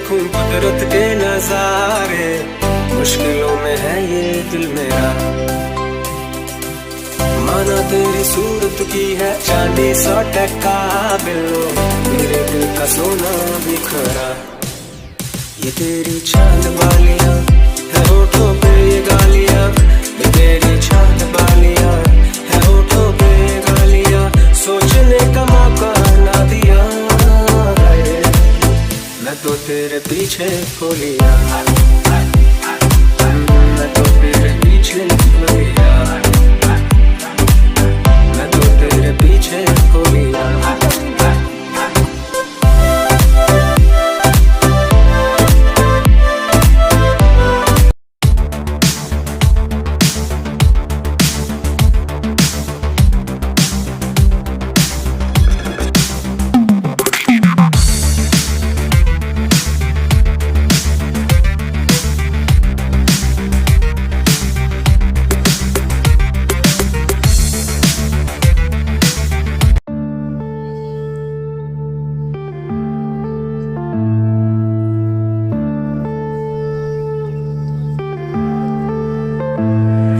देखूं कुदरत के नजारे, मुश्किलों में है ये दिल मेरा। माना तेरी सूरत की है चांदी 100% बिलो, मेरे दिल का सोना बिखरा। ये तेरी चांद बालियां है होठों पे ये गालियां, ये तेरी चांद बालियां है होठों पे ये गालियां, सोचने का मौका ना दिया। मैं तो तेरे पीछे खो लिया, मैं तो तेरे पीछे खो लिया, मैं तो तेरे पीछे खो लिया।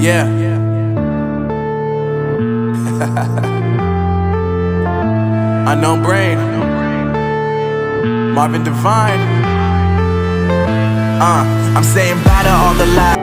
Yeah. Unknown Brain, Marvin Divine. I'm saying bye to all the lies.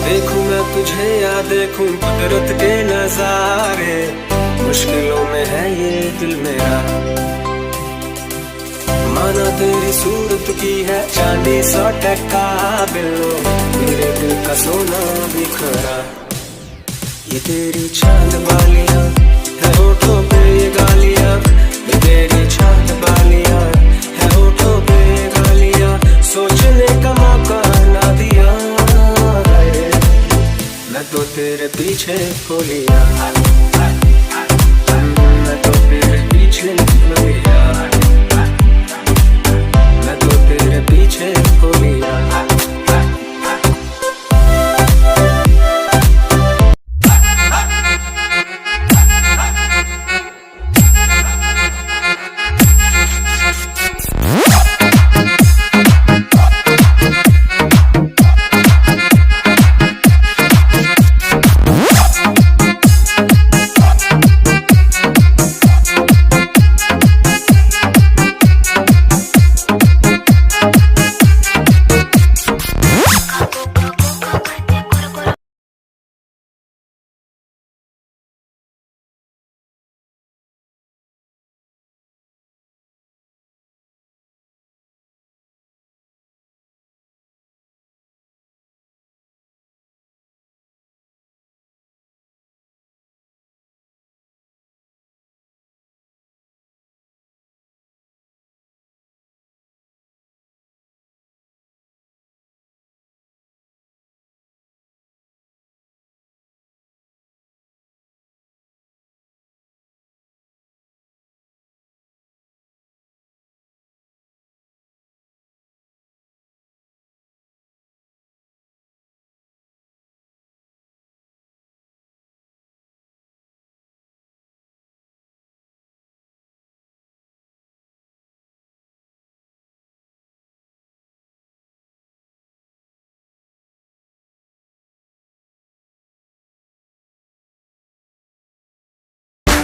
देखूं मैं तुझे या देखूं कुदरत के नजारे, मुश्किलों में है ये दिल मेरा। माना तेरी सूरत की है चांदी 100% बिलो, मेरे दिल का सोना बिखरा। ये तेरी चांद बालियां है होठों पे ये गालियां, ये तेरी चांद बालियां है होठों पे ये गालियां, सोचने का मौका ना दिया। मैं तो तेरे पीछे खो लिया, मैं तो तेरे पीछे खो लिया।